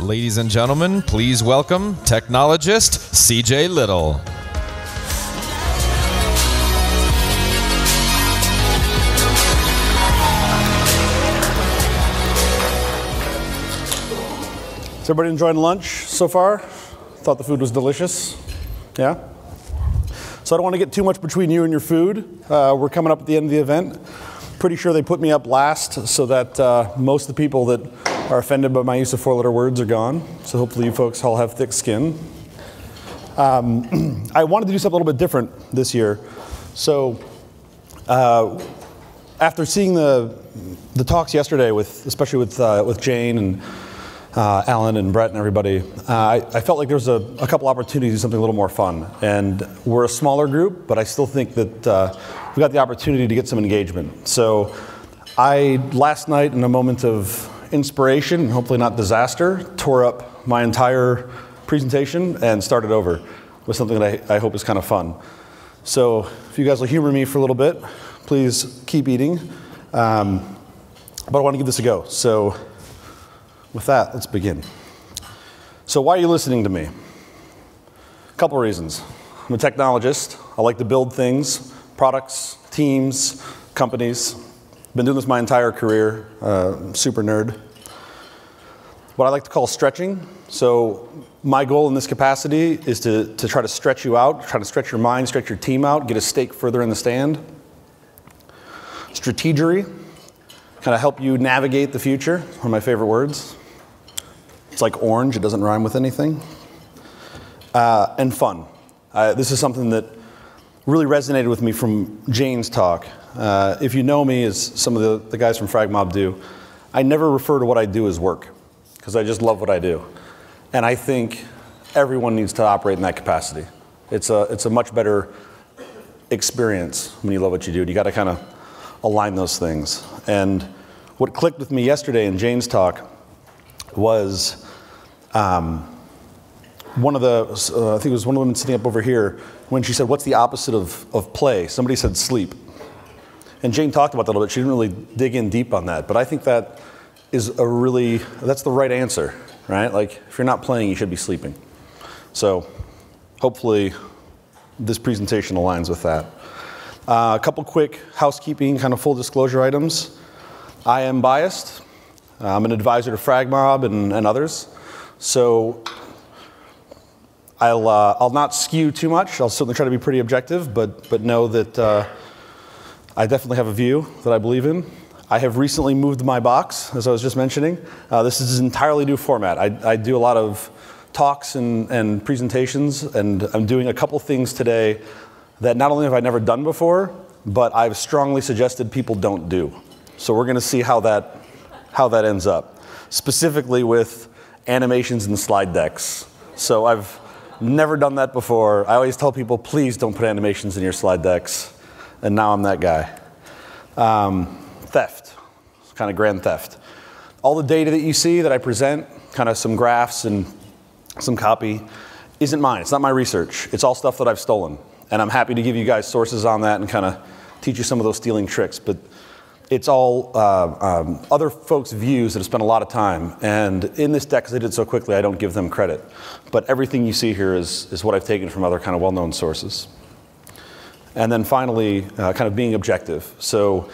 Ladies and gentlemen, please welcome technologist CJ Little. Is everybody enjoying lunch so far? Thought the food was delicious? Yeah? So I don't want to get too much between you and your food. We're coming up at the end of the event. Pretty sure they put me up last so that most of the people that are offended by my use of four-letter words are gone. So hopefully you folks all have thick skin. I wanted to do something a little bit different this year. So after seeing the talks yesterday, especially with Jane and Alan and Brett and everybody, I felt like there was a couple opportunities to do something a little more fun. And we're a smaller group, but I still think that we got the opportunity to get some engagement. So last night, in a moment of inspiration, and hopefully not disaster, tore up my entire presentation and started over with something that I hope is kind of fun. So if you guys will humor me for a little bit, please keep eating. But I want to give this a go. So with that, let's begin. So why are you listening to me? A couple reasons. I'm a technologist. I like to build things, products, teams, companies. Been doing this my entire career, super nerd. What I like to call stretching. So my goal in this capacity is to try to stretch you out, try to stretch your mind, stretch your team out, get a stake further in the stand. Strategery, kind of help you navigate the future, one of my favorite words. It's like orange, it doesn't rhyme with anything. And fun. This is something that really resonated with me from Jane's talk. If you know me, as some of the guys from FragMob do, I never refer to what I do as work, because I just love what I do. And I think everyone needs to operate in that capacity. It's a much better experience when you love what you do. You got to kind of align those things. And what clicked with me yesterday in Jane's talk was one of the, I think it was one of the women sitting up over here, when she said, what's the opposite of play? Somebody said sleep. And Jane talked about that a little bit. She didn't really dig in deep on that. But I think that is that's the right answer, right? Like, if you're not playing, you should be sleeping. So hopefully this presentation aligns with that. A couple quick housekeeping, kind of full disclosure items. I am biased. I'm an advisor to FragMob and others. So I'll not skew too much. I'll certainly try to be pretty objective, but know that I definitely have a view that I believe in. I have recently moved my box, as I was just mentioning. This is an entirely new format. I do a lot of talks and presentations, and I'm doing a couple things today that not only have I never done before, but I've strongly suggested people don't do. So we're going to see how that ends up, specifically with animations and slide decks. So I've never done that before. I always tell people, please don't put animations in your slide decks. And now I'm that guy. Theft, kind of grand theft. All the data that you see that I present, kind of some graphs and some copy, isn't mine. It's not my research. It's all stuff that I've stolen. And I'm happy to give you guys sources on that and kind of teach you some of those stealing tricks. But it's all other folks' views that have spent a lot of time. And in this deck, because I did it so quickly, I don't give them credit. But everything you see here is what I've taken from other kind of well-known sources. And then finally, kind of being objective. So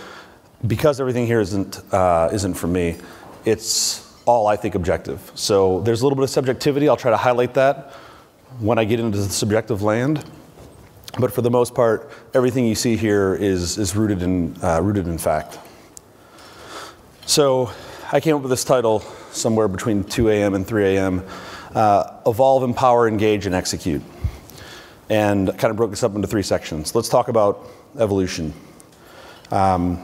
because everything here isn't for me, it's all, I think, objective. So there's a little bit of subjectivity. I'll try to highlight that when I get into the subjective land. But for the most part, everything you see here is rooted in fact. So I came up with this title somewhere between 2 a.m. and 3 a.m. Evolve, Empower, Engage, and Execute. And kind of broke this up into 3 sections. Let's talk about evolution. I'm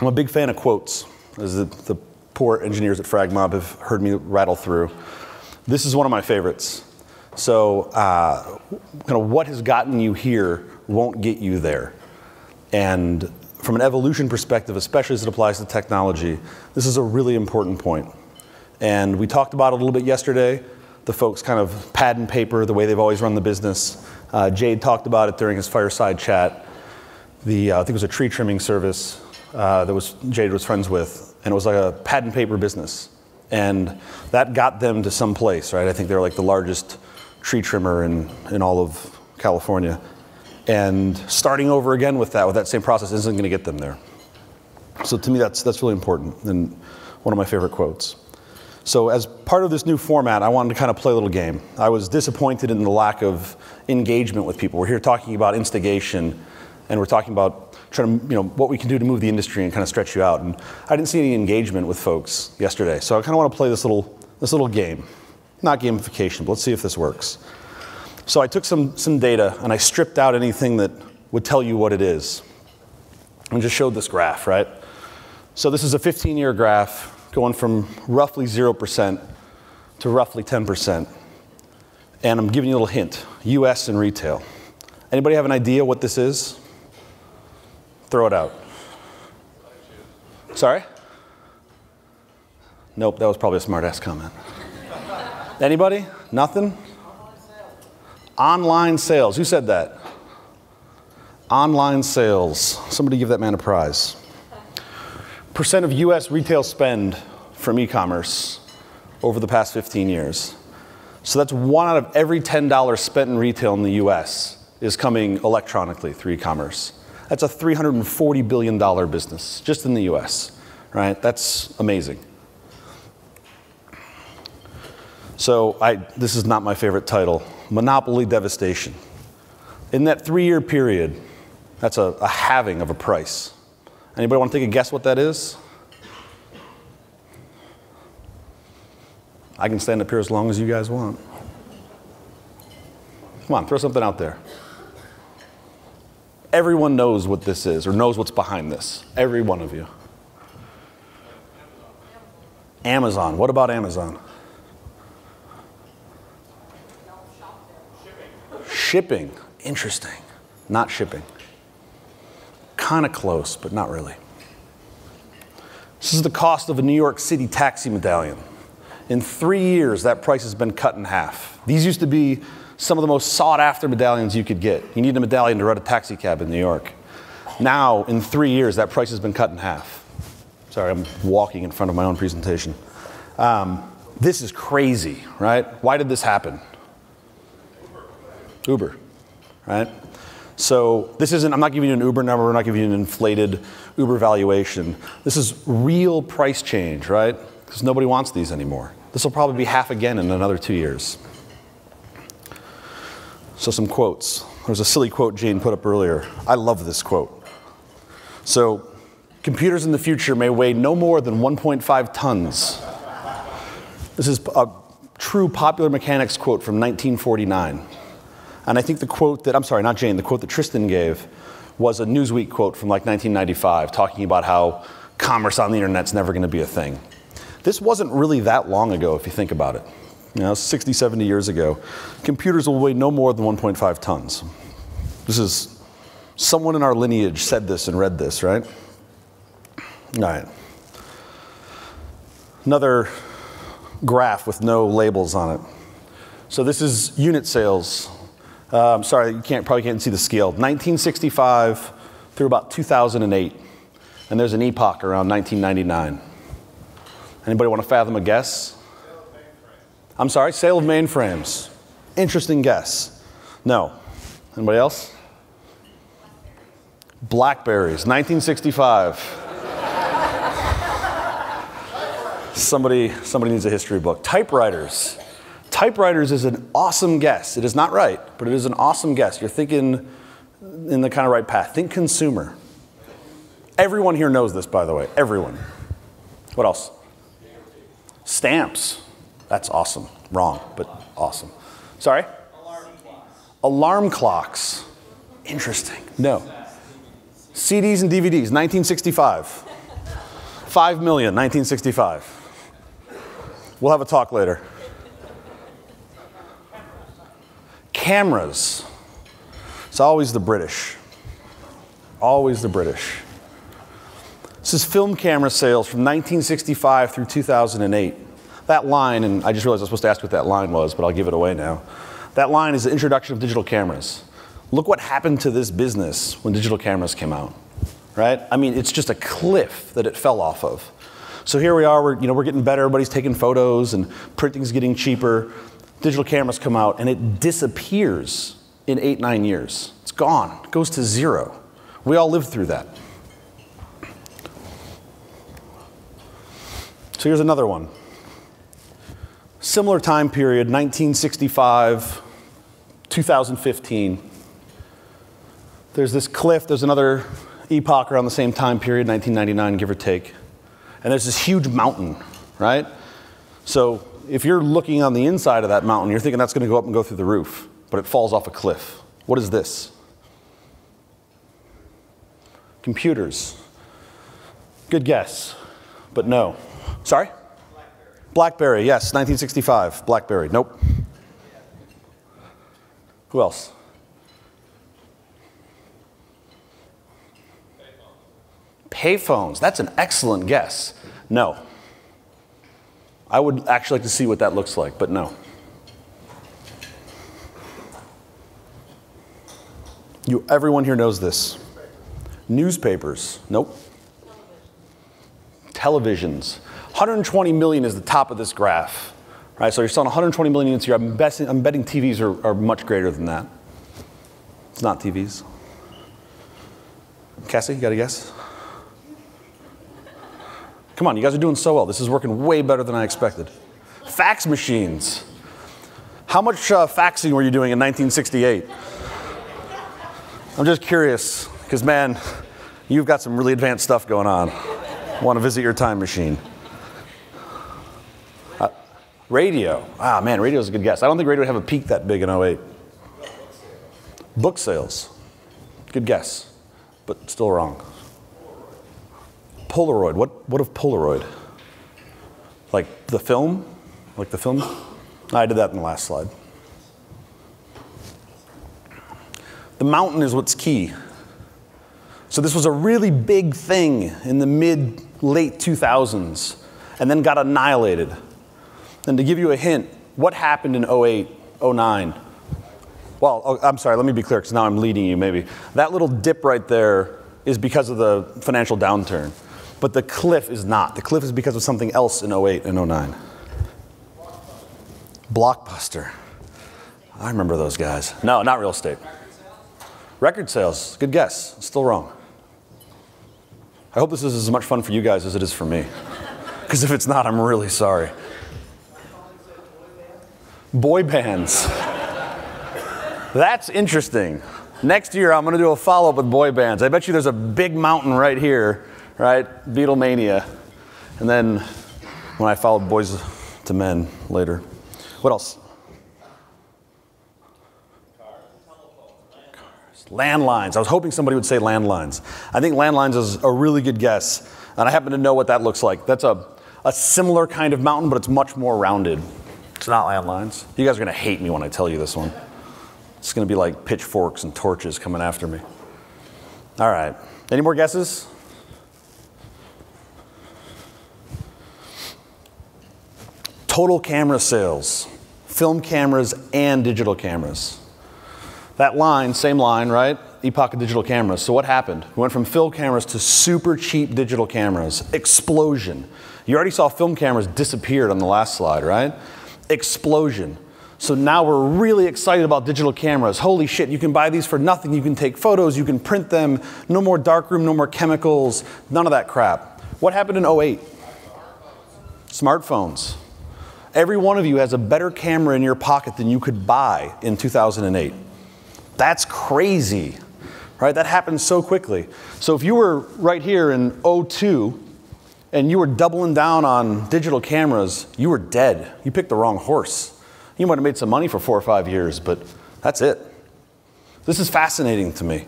a big fan of quotes, as the poor engineers at FragMob have heard me rattle through. This is one of my favorites. So kind of what has gotten you here won't get you there. And from an evolution perspective, especially as it applies to technology, this is a really important point. And we talked about it a little bit yesterday. The folks kind of pad and paper, the way they've always run the business. Jade talked about it during his fireside chat. I think it was a tree trimming service that Jade was friends with. And it was like a pad and paper business. And that got them to some place, right? I think they're like the largest tree trimmer in all of California. And starting over again with that same process isn't going to get them there. So to me, that's really important and one of my favorite quotes. So as part of this new format, I wanted to kind of play a little game. I was disappointed in the lack of engagement with people. We're here talking about instigation, and we're talking about trying to, what we can do to move the industry and kind of stretch you out. And I didn't see any engagement with folks yesterday. So I kind of want to play this little game. Not gamification, but let's see if this works. So I took some data and I stripped out anything that would tell you what it is. And just showed this graph, right? So this is a 15-year graph going from roughly 0% to roughly 10%. And I'm giving you a little hint, US and retail. Anybody have an idea what this is? Throw it out. Sorry? Nope, that was probably a smart-ass comment. Anybody? Nothing? Online sales. Who said that? Online sales. Somebody give that man a prize. Percent of US retail spend from e-commerce over the past 15 years. So that's 1 out of every $10 spent in retail in the US is coming electronically through e-commerce. That's a $340 billion business just in the US, right? That's amazing. So this is not my favorite title. Monopoly devastation. In that 3-year period, that's a halving of a price. Anybody want to take a guess what that is? I can stand up here as long as you guys want. Come on, throw something out there. Everyone knows what this is, or knows what's behind this. Every one of you. Amazon. What about Amazon? Shipping. Interesting. Not shipping. Kind of close, but not really. This is the cost of a New York City taxi medallion. In 3 years, that price has been cut in half. These used to be some of the most sought-after medallions you could get. You need a medallion to run a taxi cab in New York. Now, in 3 years, that price has been cut in half. Sorry, I'm walking in front of my own presentation. This is crazy, right? Why did this happen? Uber, right? So this isn't, I'm not giving you an Uber number, I'm not giving you an inflated Uber valuation. This is real price change, right? Because nobody wants these anymore. This will probably be half again in another 2 years. So some quotes. There's a silly quote Jane put up earlier. I love this quote. So, computers in the future may weigh no more than 1.5 tons. This is a true Popular Mechanics quote from 1949. And I think the quote that, I'm sorry, not Jane, the quote that Tristan gave was a Newsweek quote from like 1995 talking about how commerce on the internet's never going to be a thing. This wasn't really that long ago if you think about it. 60, 70 years ago. Computers will weigh no more than 1.5 tons. This is, someone in our lineage said this and read this, right? All right. Another graph with no labels on it. So this is unit sales. Sorry, you probably can't see the scale. 1965 through about 2008. And there's an epoch around 1999. Anybody want to fathom a guess? I'm sorry, sale of mainframes. Interesting guess. No. Anybody else? Blackberries, 1965. Somebody needs a history book. Typewriters. Typewriters is an awesome guess. It is not right, but it is an awesome guess. You're thinking in the kind of right path. Think consumer. Everyone here knows this, by the way. Everyone. What else? Stamps. That's awesome. Wrong, but awesome. Sorry? Alarm clocks. Alarm clocks. Interesting. No. CDs and DVDs, 1965. 5 million, 1965. We'll have a talk later. Cameras. It's always the British. Always the British. This is film camera sales from 1965 through 2008. That line, and I just realized I was supposed to ask what that line was, but I'll give it away now. That line is the introduction of digital cameras. Look what happened to this business when digital cameras came out, right? I mean, it's just a cliff that it fell off of. So here we are, we're getting better, everybody's taking photos and printing's getting cheaper. Digital cameras come out and it disappears in 8, 9 years. It's gone, it goes to zero. We all lived through that. So here's another one. Similar time period, 1965, 2015. There's this cliff, there's another epoch around the same time period, 1999, give or take. And there's this huge mountain, right? So if you're looking on the inside of that mountain, you're thinking that's going to go up and go through the roof, but it falls off a cliff. What is this? Computers. Good guess, but no. Sorry? BlackBerry, yes, 1965. BlackBerry, nope. Who else? Payphones, that's an excellent guess. No. I would actually like to see what that looks like, but no. Everyone here knows this. Newspapers, nope. Televisions. 120 million is the top of this graph. Right, so you're selling 120 million units a year. I'm betting TVs are much greater than that. It's not TVs. Cassie, you got a guess? Come on, you guys are doing so well. This is working way better than I expected. Fax machines. How much faxing were you doing in 1968? I'm just curious, because man, you've got some really advanced stuff going on. Want to visit your time machine. Radio. Ah, man, radio is a good guess. I don't think radio would have a peak that big in 08. Book sales. Good guess, but still wrong. Polaroid. What of Polaroid? Like the film? Like the film? I did that in the last slide. The mountain is what's key. So this was a really big thing in the late 2000s and then got annihilated. And to give you a hint, what happened in 08, 09? Well, I'm sorry, let me be clear because now I'm leading you maybe. That little dip right there is because of the financial downturn. But the cliff is not. The cliff is because of something else in 08 and 09. Blockbuster. I remember those guys. No, not real estate. Record sales. Good guess. Still wrong. I hope this is as much fun for you guys as it is for me. Because if it's not, I'm really sorry. Boy bands. That's interesting. Next year, I'm going to do a follow-up with boy bands. I bet you there's a big mountain right here, right? Beatlemania. And then when I followed Boys to Men later. What else? Cars. Landlines. I was hoping somebody would say landlines. I think landlines is a really good guess. And I happen to know what that looks like. That's a similar kind of mountain, but it's much more rounded. It's not landlines. You guys are going to hate me when I tell you this one. It's going to be like pitchforks and torches coming after me. All right. Any more guesses? Total camera sales. Film cameras and digital cameras. That line, same line, right? Epoch of digital cameras. So what happened? We went from film cameras to super cheap digital cameras. Explosion. You already saw film cameras disappeared on the last slide, right? Explosion. So now we're really excited about digital cameras. Holy shit, you can buy these for nothing. You can take photos, you can print them. No more darkroom, no more chemicals, none of that crap. What happened in 08? Smartphones. Every one of you has a better camera in your pocket than you could buy in 2008. That's crazy, right? That happened so quickly. So if you were right here in 02 and you were doubling down on digital cameras, you were dead. You picked the wrong horse. You might have made some money for 4 or 5 years, but that's it. This is fascinating to me.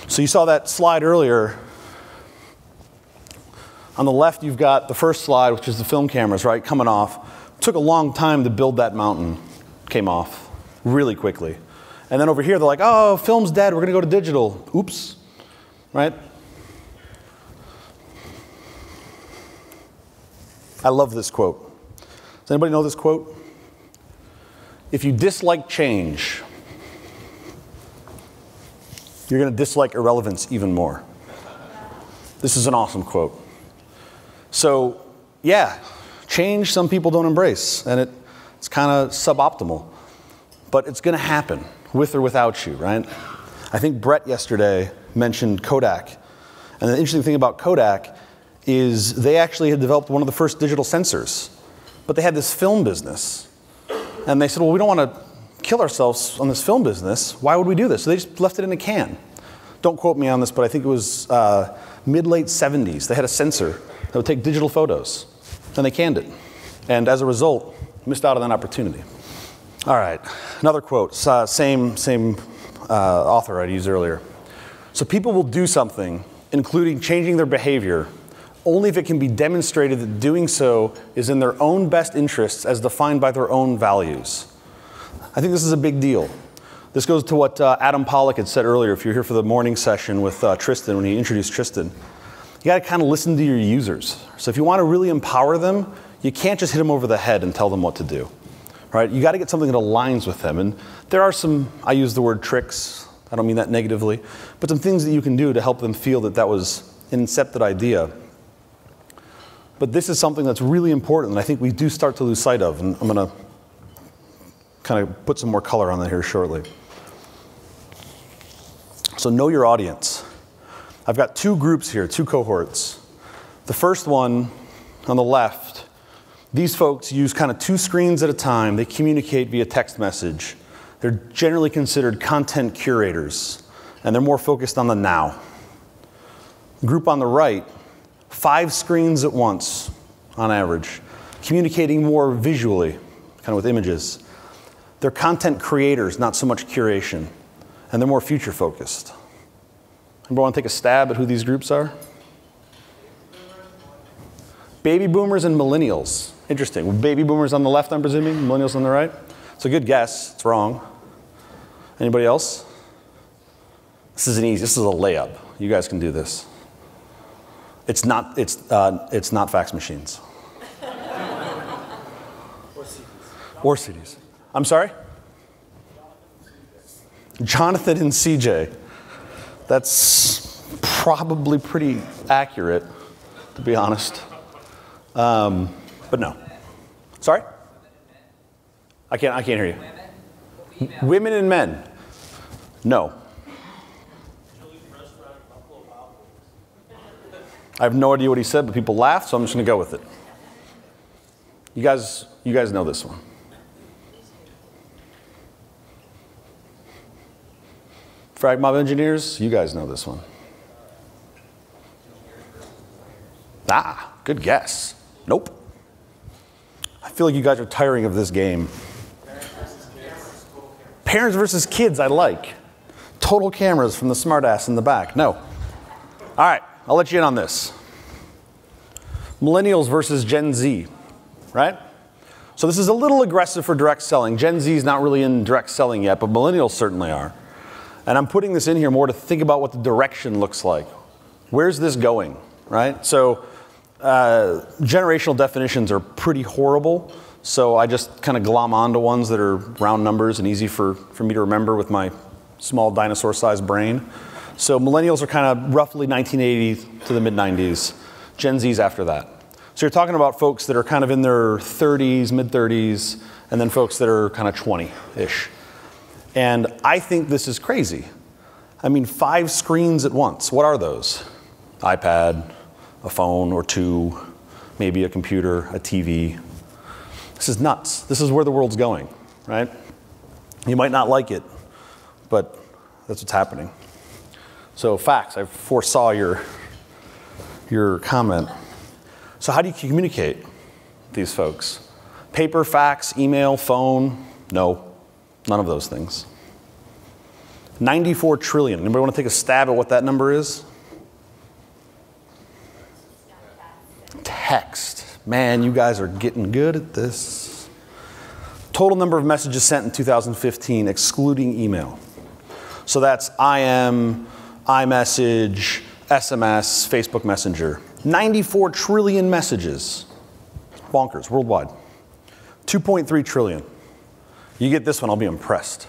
So you saw that slide earlier. On the left, you've got the first slide, which is the film cameras, right, coming off. It took a long time to build that mountain. Came off really quickly. And then over here, they're like, oh, film's dead. We're going to go to digital. Oops, right? I love this quote. Does anybody know this quote? If you dislike change, you're going to dislike irrelevance even more. This is an awesome quote. So yeah, change some people don't embrace, and it's kind of suboptimal. But it's going to happen, with or without you, right? I think Brett yesterday mentioned Kodak. And the interesting thing about Kodak is they actually had developed one of the first digital sensors. But they had this film business. And they said, well, we don't want to kill ourselves on this film business. Why would we do this? So they just left it in a can. Don't quote me on this, but I think it was mid-late 70s. They had a sensor that would take digital photos. And they canned it. And as a result, missed out on that opportunity. All right, another quote, same author I used earlier. So people will do something, including changing their behavior, only if it can be demonstrated that doing so is in their own best interests as defined by their own values. I think this is a big deal. This goes to what Adam Pollock had said earlier, if you're here for the morning session with Tristan, when he introduced Tristan. You gotta kind of listen to your users. So if you want to really empower them, you can't just hit them over the head and tell them what to do. Right? You got to get something that aligns with them. And there are some, I use the word tricks, I don't mean that negatively, but some things that you can do to help them feel that that was an incepted idea. But this is something that's really important, and I think we do start to lose sight of, and I'm going to kind of put some more color on that here shortly. So know your audience. I've got two groups here, two cohorts. The first one on the left, these folks use kind of two screens at a time. They communicate via text message. They're generally considered content curators, and they're more focused on the now. Group on the right, 5 screens at once, on average, communicating more visually, kind of with images. They're content creators, not so much curation, and they're more future focused. Anybody want to take a stab at who these groups are? Baby boomers and millennials. Interesting. Baby boomers on the left, I'm presuming, millennials on the right. It's a good guess. It's wrong. Anybody else? This is a layup. You guys can do this. It's not fax machines. Or CDs. I'm sorry? Jonathan and CJ. That's probably pretty accurate, to be honest. But no. Sorry? I can't hear you. Women and men. No. I have no idea what he said, but people laughed, so I'm just going to go with it. You guys know this one. Frag Mob Engineers, you guys know this one. Ah, good guess. Nope. I feel like you guys are tiring of this game. Parents versus kids, I like. Total cameras from the smartass in the back. No. All right, I'll let you in on this. Millennials versus Gen Z, right? So this is a little aggressive for direct selling. Gen Z is not really in direct selling yet, but millennials certainly are. And I'm putting this in here more to think about what the direction looks like. Where's this going, right? So generational definitions are pretty horrible, so I just kind of glom onto ones that are round numbers and easy for me to remember with my small dinosaur-sized brain. So millennials are kind of roughly 1980 to the mid-90s. Gen Z's after that. So you're talking about folks that are kind of in their 30s, mid-30s, and then folks that are kind of 20-ish. And I think this is crazy. I mean, 5 screens at once. What are those? iPad, a phone or 2, maybe a computer, a TV. This is nuts. This is where the world's going, right? You might not like it, but that's what's happening. So facts, I foresaw your comment. So how do you communicate with these folks? Paper, fax, email, phone? No. None of those things. 94 trillion. Anybody want to take a stab at what that number is? Text. Man, you guys are getting good at this. Total number of messages sent in 2015, excluding email. So that's IM, iMessage, SMS, Facebook Messenger. 94 trillion messages. Bonkers, worldwide. 2.3 trillion. You get this one, I'll be impressed.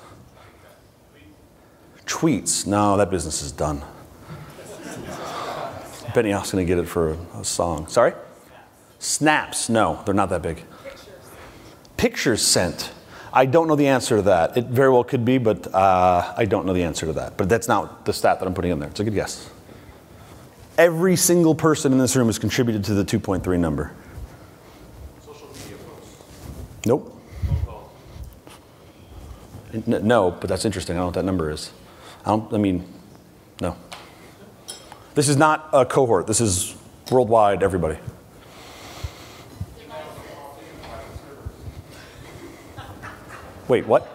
Tweets. No, that business is done. Benioff's going to get it for a song. Sorry? Snaps, no, they're not that big. Pictures sent. I don't know the answer to that. It very well could be, but I don't know the answer to that. But that's not the stat that I'm putting in there. It's a good guess. Every single person in this room has contributed to the 2.3 number. Social media posts. Nope. Phone calls. No, but that's interesting. I don't know what that number is. No. This is not a cohort. This is worldwide, everybody. Wait, what? I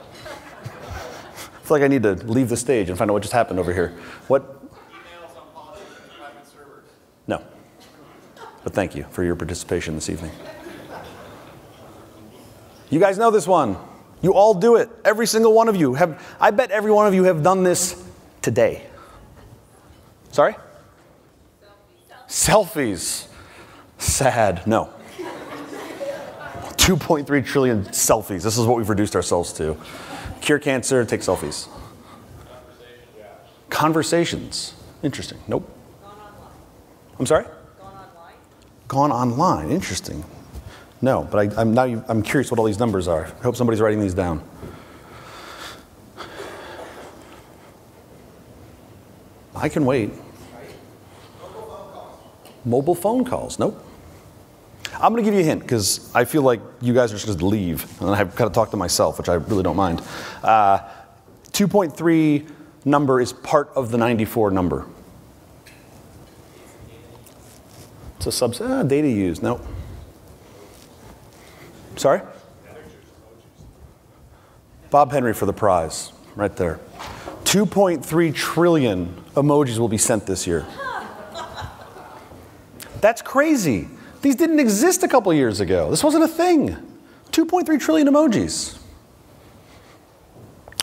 feel like I need to leave the stage and find out what just happened over here. What? Emails on politics and private servers. No. But thank you for your participation this evening. You guys know this one. You all do it. Every single one of you have. I bet every one of you have done this today. Sorry? Selfies. Sad. No. 2.3 trillion selfies. This is what we've reduced ourselves to. Cure cancer, take selfies. Conversations. Interesting. Nope. Gone online. I'm sorry? Gone online. Gone online. Interesting. No, but I'm curious what all these numbers are. I hope somebody's writing these down. I can wait. Mobile phone calls. Nope. I'm going to give you a hint because I feel like you guys are just going to leave, and I've got to talk to myself, which I really don't mind. 2.3 number is part of the 94 number. It's a subset. Data used. Nope. Sorry? Bob Henry for the prize, right there. 2.3 trillion emojis will be sent this year. That's crazy. These didn't exist a couple years ago. This wasn't a thing. 2.3 trillion emojis.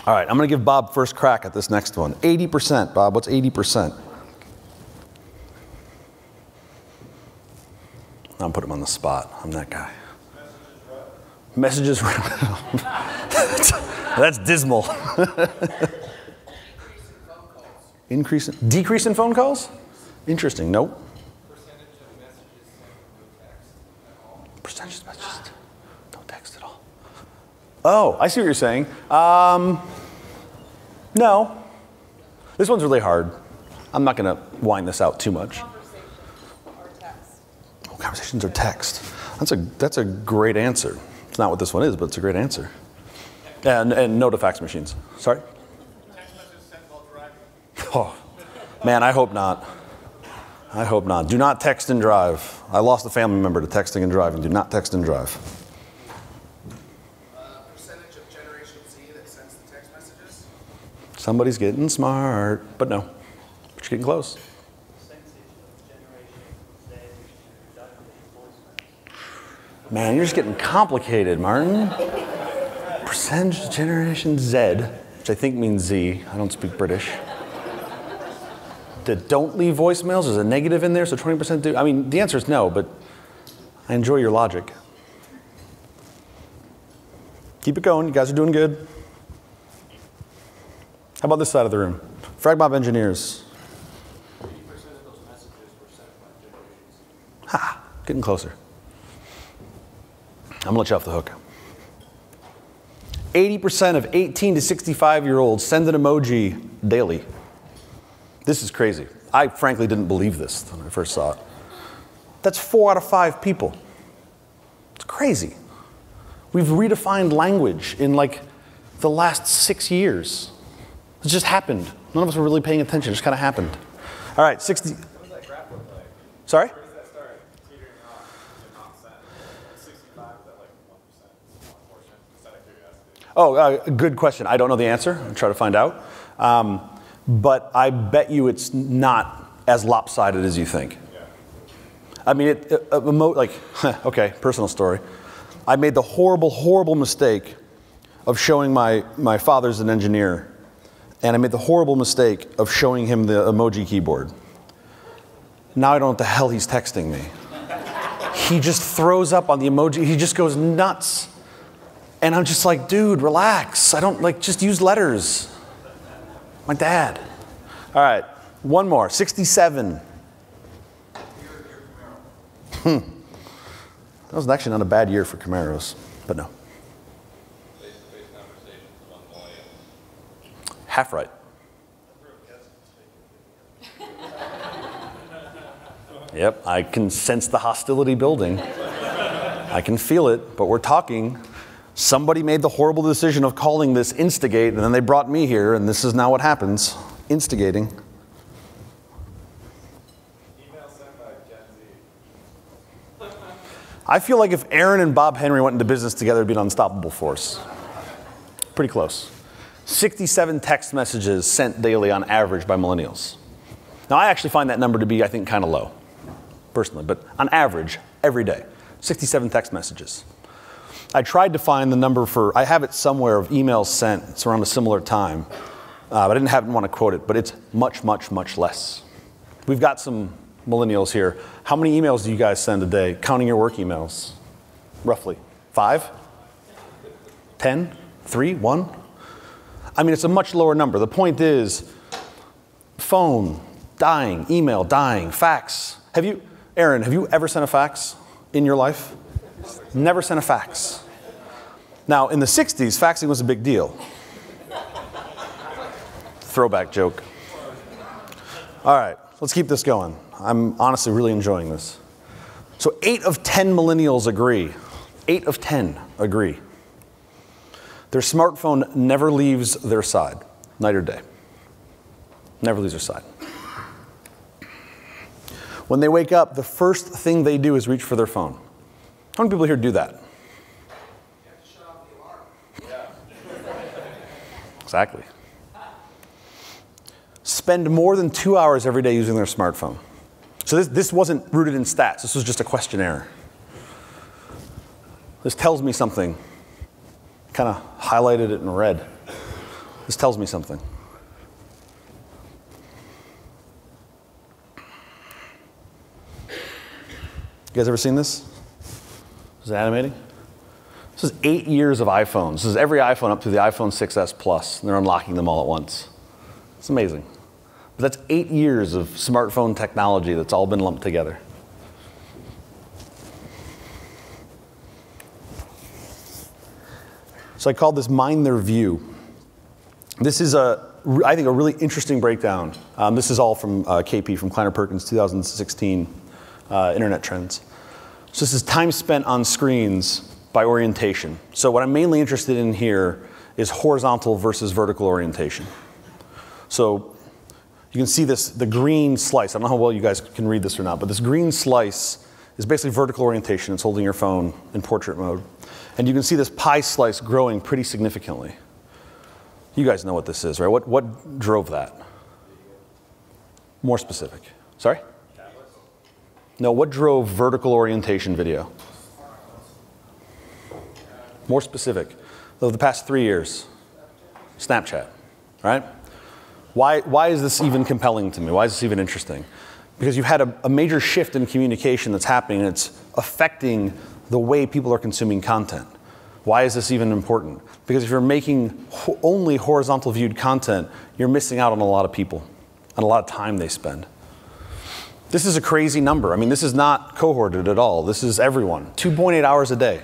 All right, I'm going to give Bob first crack at this next one. 80%. Bob, what's 80%? I'm putting him on the spot. I'm that guy. Messages. That's dismal. Decrease in phone calls? Interesting. Nope. Percentage of messages, no text at all. Oh, I see what you're saying. No. This one's really hard. I'm not going to wind this out too much. Conversations or text. Oh, conversations or text. That's a great answer. It's not what this one is, but it's a great answer. And no to fax machines. Sorry? Text messages sent while driving. Oh, man, I hope not. I hope not. Do not text and drive. I lost a family member to texting and driving. Do not text and drive. Percentage of Generation Z that sends the text messages. Somebody's getting smart, but no. But you're getting close. Man, you're just getting complicated, Martin. Percentage of Generation Z, which I think means Z. I don't speak British. That don't leave voicemails. There's a negative in there, so 20% do. I mean, the answer is no, but I enjoy your logic. Keep it going. You guys are doing good. How about this side of the room? FragMob engineers. 80% of those messages were sent by generations. Ha! Getting closer. I'm going to let you off the hook. 80% of 18 to 65-year-olds send an emoji daily. This is crazy. I frankly didn't believe this when I first saw it. That's 4 out of 5 people. It's crazy. We've redefined language in like the last 6 years. It just happened. None of us were really paying attention. It just kind of happened. All right, 60. What does that graph look like? Sorry? Where does that start? Teetering off and not sent. 65, is that like 1%? Small portion? Just out of curiosity. Oh, good question. I don't know the answer. I'll try to find out. But I bet you it's not as lopsided as you think. Yeah. I mean, okay, personal story. I made the horrible, horrible mistake of showing my father's an engineer, and I made the horrible mistake of showing him the emoji keyboard. Now I don't know what the hell he's texting me. He just throws up on the emoji. He just goes nuts. And I'm just like, dude, relax. I don't, just use letters. My dad. All right, one more. 67. That was actually not a bad year for Camaros, but no. Face-to-face conversations among millennials. Half right. Yep, I can sense the hostility building. I can feel it, but we're talking. Somebody made the horrible decision of calling this instigate, and then they brought me here, and this is now what happens. Instigating. Email sent by Gen Z. I feel like if Aaron and Bob Henry went into business together, it'd be an unstoppable force. Pretty close. 67 text messages sent daily on average by millennials. Now, I actually find that number to be, I think, kind of low, personally, but on average, every day, 67 text messages. I tried to find the number for, I have it somewhere, of emails sent. It's around a similar time. I didn't want to quote it, but it's much, much, much less. We've got some millennials here. How many emails do you guys send a day, counting your work emails? Roughly. 5? 10? 3? 1? I mean, it's a much lower number. The point is, phone, dying, email, dying, fax. Aaron, have you ever sent a fax in your life? Never sent a fax. Now, in the 60s, faxing was a big deal. Throwback joke. All right, let's keep this going. I'm honestly really enjoying this. So 8 of 10 millennials agree. 8 of 10 agree. Their smartphone never leaves their side, night or day. Never leaves their side. When they wake up, the first thing they do is reach for their phone. How many people here do that? You have to shut off the alarm. Exactly. Spend more than 2 hours every day using their smartphone. So this wasn't rooted in stats. This was just a questionnaire. This tells me something. Kind of highlighted it in red. This tells me something. You guys ever seen this? Is it animating? This is 8 years of iPhones. This is every iPhone up to the iPhone 6s Plus, and they're unlocking them all at once. It's amazing. But that's 8 years of smartphone technology that's all been lumped together. So I called this Mind Their View. This is, I think, a really interesting breakdown. This is all from KP, from Kleiner Perkins, 2016 Internet Trends. So this is time spent on screens by orientation. So what I'm mainly interested in here is horizontal versus vertical orientation. So you can see this, the green slice. I don't know how well you guys can read this or not, but this green slice is basically vertical orientation. It's holding your phone in portrait mode. And you can see this pie slice growing pretty significantly. You guys know what this is, right? What drove that? More specific. Sorry? No, what drove vertical orientation video? More specific. Over the past 3 years. Snapchat, right? Why is this even compelling to me? Why is this even interesting? Because you've had a major shift in communication that's happening, and it's affecting the way people are consuming content. Why is this even important? Because if you're making only horizontal viewed content, you're missing out on a lot of people, and a lot of time they spend. This is a crazy number. I mean, this is not cohorted at all. This is everyone. 2.8 hours a day.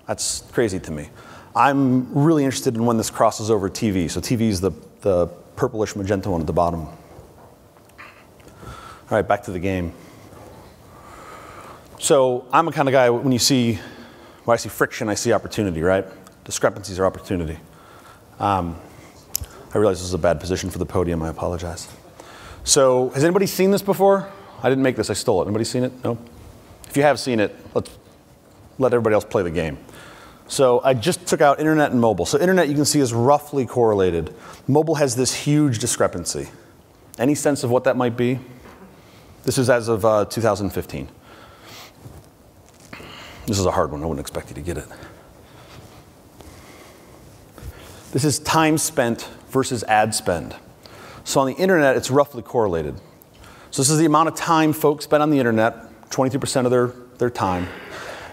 That's crazy to me. I'm really interested in when this crosses over TV. So TV is the purplish magenta one at the bottom. All right, back to the game. So I'm a kind of guy, when I see friction, I see opportunity, right? Discrepancies are opportunity. I realize this is a bad position for the podium. I apologize. So has anybody seen this before? I didn't make this. I stole it. Anybody seen it? No? If you have seen it, let's let everybody else play the game. So I just took out internet and mobile. So internet, you can see, is roughly correlated. Mobile has this huge discrepancy. Any sense of what that might be? This is as of 2015. This is a hard one. I wouldn't expect you to get it. This is time spent versus ad spend. So on the internet, it's roughly correlated. So this is the amount of time folks spend on the internet, 22% of their time.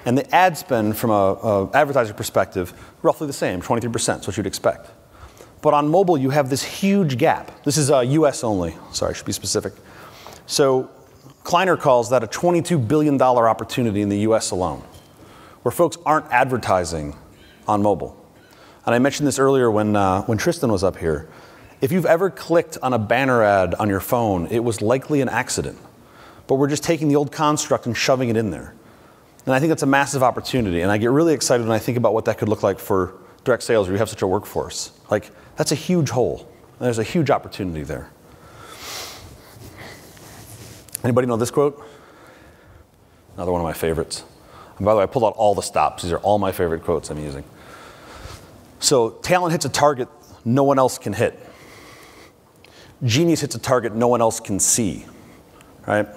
And the ad spend from an advertiser perspective, roughly the same, 23%, that's what you'd expect. But on mobile, you have this huge gap. This is US only. Sorry, I should be specific. So Kleiner calls that a $22 billion opportunity in the US alone, where folks aren't advertising on mobile. And I mentioned this earlier when Tristan was up here. If you've ever clicked on a banner ad on your phone, it was likely an accident. But we're just taking the old construct and shoving it in there. And I think that's a massive opportunity. And I get really excited when I think about what that could look like for direct sales where you have such a workforce. Like, that's a huge hole. And there's a huge opportunity there. Anybody know this quote? Another one of my favorites. And by the way, I pulled out all the stops. These are all my favorite quotes I'm using. So, talent hits a target no one else can hit. Genius hits a target no one else can see, right?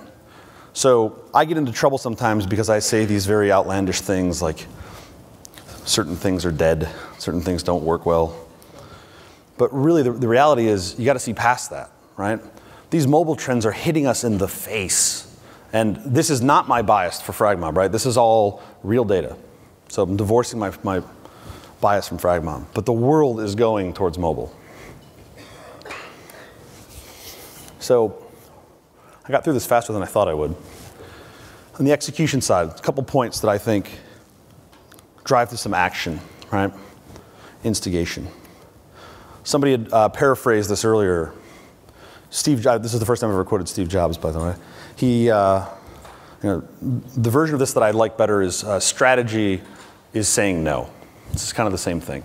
So I get into trouble sometimes because I say these very outlandish things like certain things are dead, certain things don't work well. But really the reality is you got to see past that, right? These mobile trends are hitting us in the face. And this is not my bias for FragMob, right? This is all real data. So I'm divorcing my bias from FragMob. But the world is going towards mobile. So I got through this faster than I thought I would. On the execution side, a couple points that I think drive to some action, right? Instigation. Somebody had paraphrased this earlier. Steve Jobs, this is the first time I've ever quoted Steve Jobs, by the way. The version of this that I like better is strategy is saying no. This is kind of the same thing.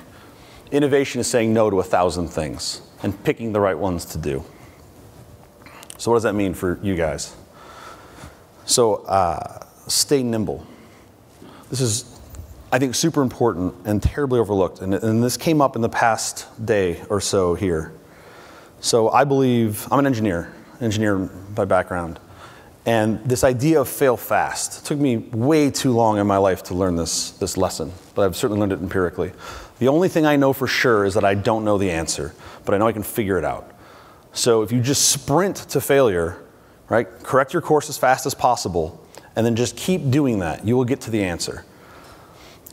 Innovation is saying no to 1,000 things and picking the right ones to do. So what does that mean for you guys? So stay nimble. This is, I think, super important and terribly overlooked. And this came up in the past day or so here. So I believe, I'm an engineer by background. And this idea of fail fast, it took me way too long in my life to learn this lesson, but I've certainly learned it empirically. The only thing I know for sure is that I don't know the answer, but I know I can figure it out. So if you just sprint to failure, right, correct your course as fast as possible, and then just keep doing that, you will get to the answer.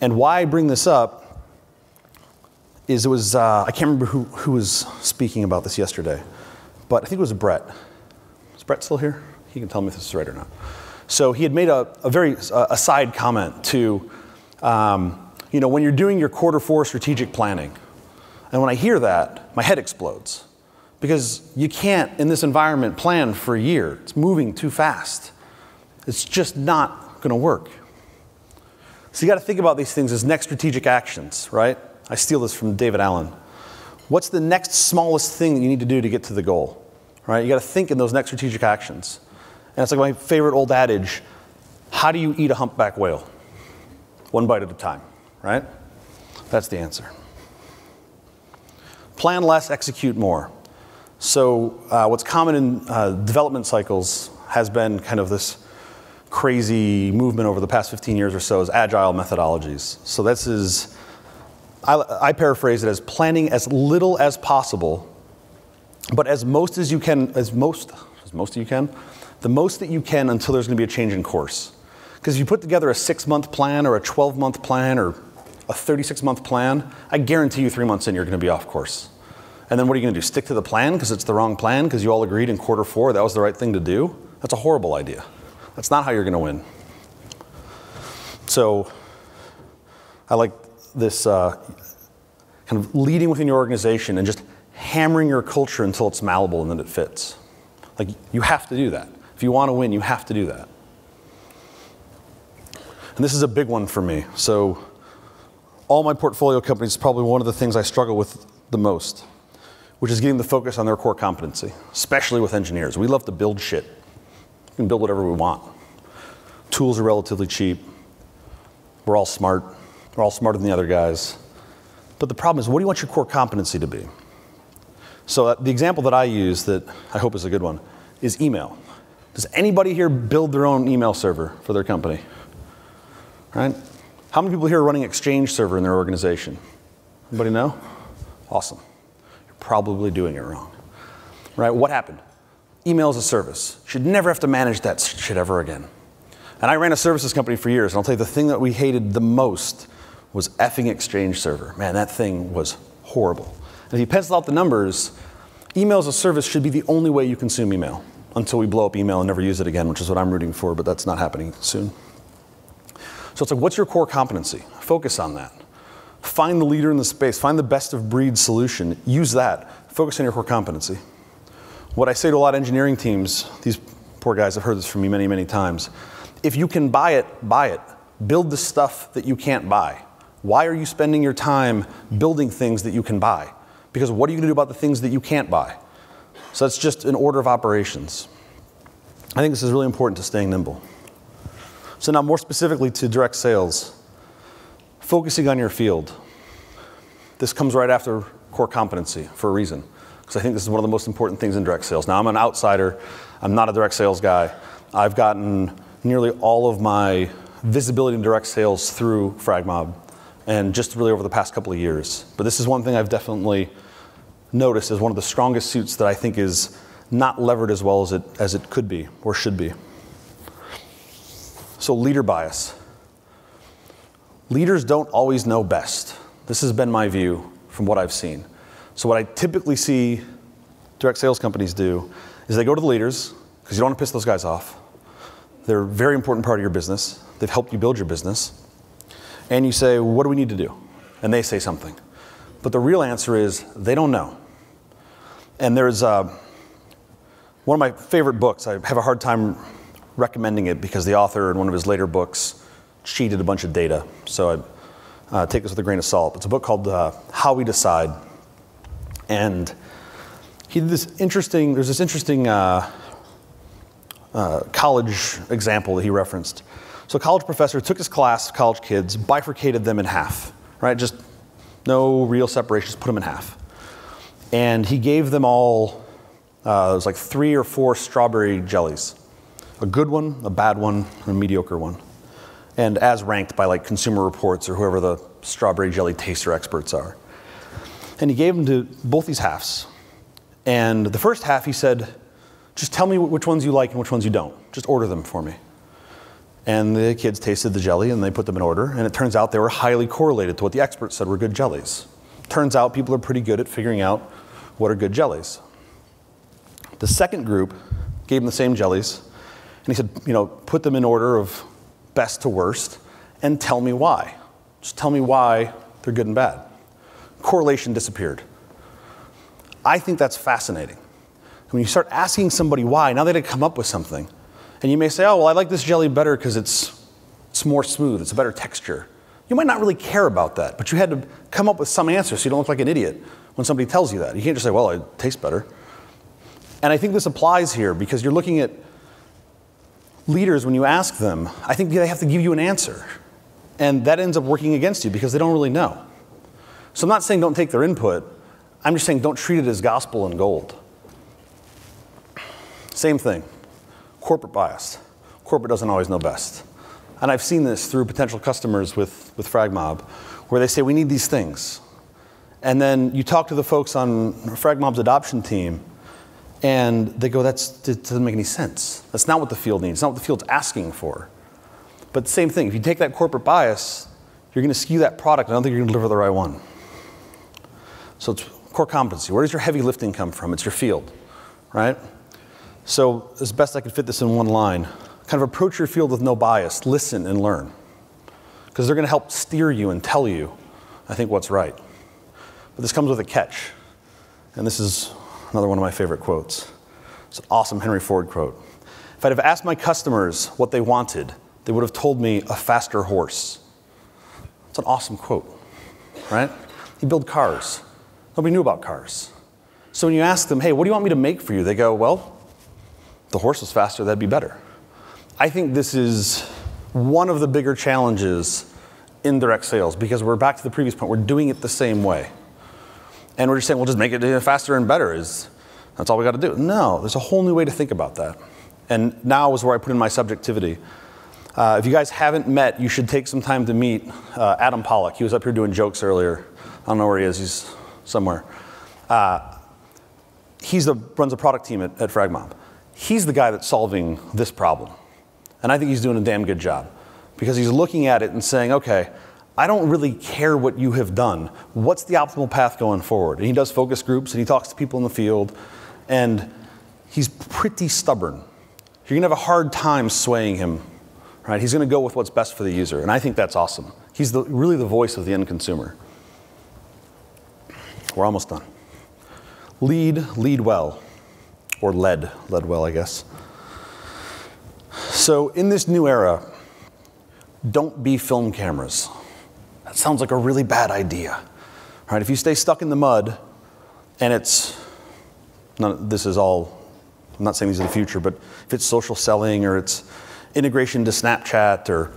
And why I bring this up is I can't remember who was speaking about this yesterday, but I think it was Brett. Is Brett still here? He can tell me if this is right or not. So he had made a very side comment to, when you're doing your Q4 strategic planning, and when I hear that, my head explodes. Because you can't, in this environment, plan for a year. It's moving too fast. It's just not going to work. So you got to think about these things as next strategic actions, right? I steal this from David Allen. What's the next smallest thing that you need to do to get to the goal, right? You got to think in those next strategic actions. And it's like my favorite old adage, how do you eat a humpback whale? One bite at a time, right? That's the answer. Plan less, execute more. So what's common in development cycles has been kind of this crazy movement over the past 15 years or so is agile methodologies. So this is, I paraphrase it as planning as little as possible, but as most as you can, the most that you can until there's going to be a change in course. Because if you put together a 6-month plan or a 12-month plan or a 36-month plan, I guarantee you 3 months in you're going to be off course. And then what are you going to do? Stick to the plan because it's the wrong plan because you all agreed in Q4 that was the right thing to do? That's a horrible idea. That's not how you're going to win. So I like this kind of leading within your organization and just hammering your culture until it's malleable and then it fits. Like, you have to do that. If you want to win, you have to do that. And this is a big one for me. So all my portfolio companies is probably one of the things I struggle with the most, which is getting the focus on their core competency, especially with engineers. We love to build shit. We can build whatever we want. Tools are relatively cheap. We're all smart. We're all smarter than the other guys. But the problem is, what do you want your core competency to be? So the example that I use that I hope is a good one is email. Does anybody here build their own email server for their company? Right? How many people here are running Exchange server in their organization? Anybody know? Awesome. You're probably doing it wrong. Right? What happened? Email as a service. Should never have to manage that shit ever again. And I ran a services company for years, and I'll tell you the thing that we hated the most was effing Exchange server. Man, that thing was horrible. And if you pencil out the numbers, email as a service should be the only way you consume email. until we blow up email and never use it again, which is what I'm rooting for, but that's not happening soon. So it's like, what's your core competency? Focus on that. Find the leader in the space. Find the best of breed solution. Use that. Focus on your core competency. What I say to a lot of engineering teams, these poor guys have heard this from me many, many times. If you can buy it, buy it. Build the stuff that you can't buy. Why are you spending your time building things that you can buy? Because what are you going to do about the things that you can't buy? So that's just an order of operations. I think this is really important to staying nimble. So now more specifically to direct sales, focusing on your field. This comes right after core competency for a reason, because I think this is one of the most important things in direct sales. Now I'm an outsider, I'm not a direct sales guy. I've gotten nearly all of my visibility in direct sales through FragMob, and just really over the past couple of years. But this is one thing I've definitely noticed as one of the strongest suits that I think is not levered as well as it could be or should be. So leader bias. Leaders don't always know best. This has been my view from what I've seen. So what I typically see direct sales companies do is they go to the leaders, because you don't want to piss those guys off. They're a very important part of your business. They've helped you build your business. And you say, what do we need to do? And they say something. But the real answer is, they don't know. And there's one of my favorite books. I have a hard time recommending it because the author in one of his later books cheated a bunch of data. So I take this with a grain of salt. It's a book called How We Decide. And he did there's this interesting college example that he referenced. So a college professor took his class of college kids, bifurcated them in half, right? Just no real separation, just put them in half. And he gave them all, it was like 3 or 4 strawberry jellies. A good one, a bad one, and a mediocre one. And as ranked by like Consumer Reports or whoever the strawberry jelly taster experts are. And he gave them to both these halves. And the first half he said, just tell me which ones you like and which ones you don't. Just order them for me. And the kids tasted the jelly and they put them in order. And it turns out they were highly correlated to what the experts said were good jellies. Turns out people are pretty good at figuring out what are good jellies. The second group gave them the same jellies. And he said, put them in order of best to worst and tell me why. Just tell me why they're good and bad. Correlation disappeared. I think that's fascinating. When you start asking somebody why, now they come up with something. And you may say, oh, well, I like this jelly better because it's more smooth, it's a better texture. You might not really care about that, but you had to come up with some answer so you don't look like an idiot when somebody tells you that. You can't just say, well, it tastes better. And I think this applies here because you're looking at leaders, when you ask them, I think they have to give you an answer. And that ends up working against you because they don't really know. So I'm not saying don't take their input. I'm just saying don't treat it as gospel and gold. Same thing. Corporate bias. Corporate doesn't always know best. And I've seen this through potential customers with FragMob, where they say, we need these things. And then you talk to the folks on FragMob's adoption team, and they go, that doesn't make any sense. That's not what the field needs. It's not what the field's asking for. But same thing, if you take that corporate bias, you're going to skew that product. I don't think you're going to deliver the right one. So it's core competency. Where does your heavy lifting come from? It's your field, right? So as best I could fit this in one line, kind of approach your field with no bias, listen and learn. Because they're going to help steer you and tell you, I think, what's right. But this comes with a catch. And this is another one of my favorite quotes. It's an awesome Henry Ford quote. If I'd have asked my customers what they wanted, they would have told me a faster horse. It's an awesome quote, right? You build cars. Nobody knew about cars. So when you ask them, hey, what do you want me to make for you? They go, well, the horse was faster, that'd be better. I think this is one of the bigger challenges in direct sales because we're back to the previous point. We're doing it the same way. And we're just saying, well, just make it faster and better. That's all we got to do. No, there's a whole new way to think about that. And now is where I put in my subjectivity. If you guys haven't met, you should take some time to meet Adam Pollock. He was up here doing jokes earlier. I don't know where he is. He's somewhere. He runs a product team at FragMob. He's the guy that's solving this problem. And I think he's doing a damn good job. Because he's looking at it and saying, okay, I don't really care what you have done. What's the optimal path going forward? And he does focus groups and he talks to people in the field. And he's pretty stubborn. You're going to have a hard time swaying him, right? He's going to go with what's best for the user, and I think that's awesome. He's really the voice of the end consumer. We're almost done. Lead well, or led well, I guess. So in this new era, don't be film cameras. That sounds like a really bad idea, right? If you stay stuck in the mud, and this is all, I'm not saying these are the future, but if it's social selling or it's integration to Snapchat or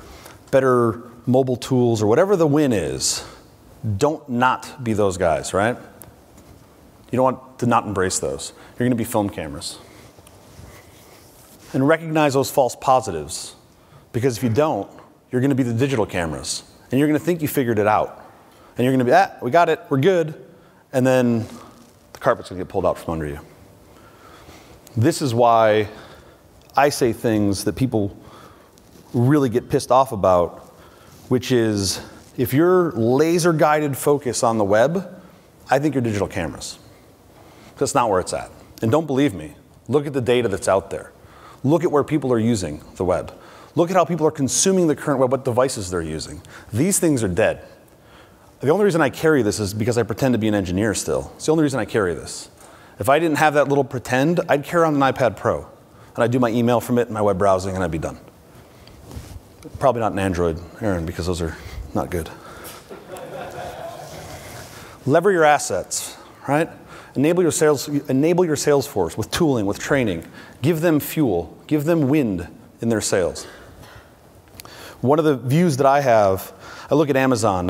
better mobile tools or whatever the win is, don't not be those guys, right? You don't want to not embrace those. You're going to be film cameras. And recognize those false positives, because if you don't, you're going to be the digital cameras. And you're going to think you figured it out. And you're going to be, we got it, we're good. And then the carpet's going to get pulled out from under you. This is why I say things that people really get pissed off about, which is, if you're laser-guided focus on the web, I think you're digital cameras. That's not where it's at. And don't believe me. Look at the data that's out there. Look at where people are using the web. Look at how people are consuming the current web, what devices they're using. These things are dead. The only reason I carry this is because I pretend to be an engineer still. It's the only reason I carry this. If I didn't have that little pretend, I'd carry around an iPad Pro. And I'd do my email from it and my web browsing, and I'd be done. Probably not an Android, Aaron, because those are not good. Lever your assets, right? Enable your sales force with tooling, with training. Give them fuel. Give them wind in their sales. One of the views that I have, I look at Amazon.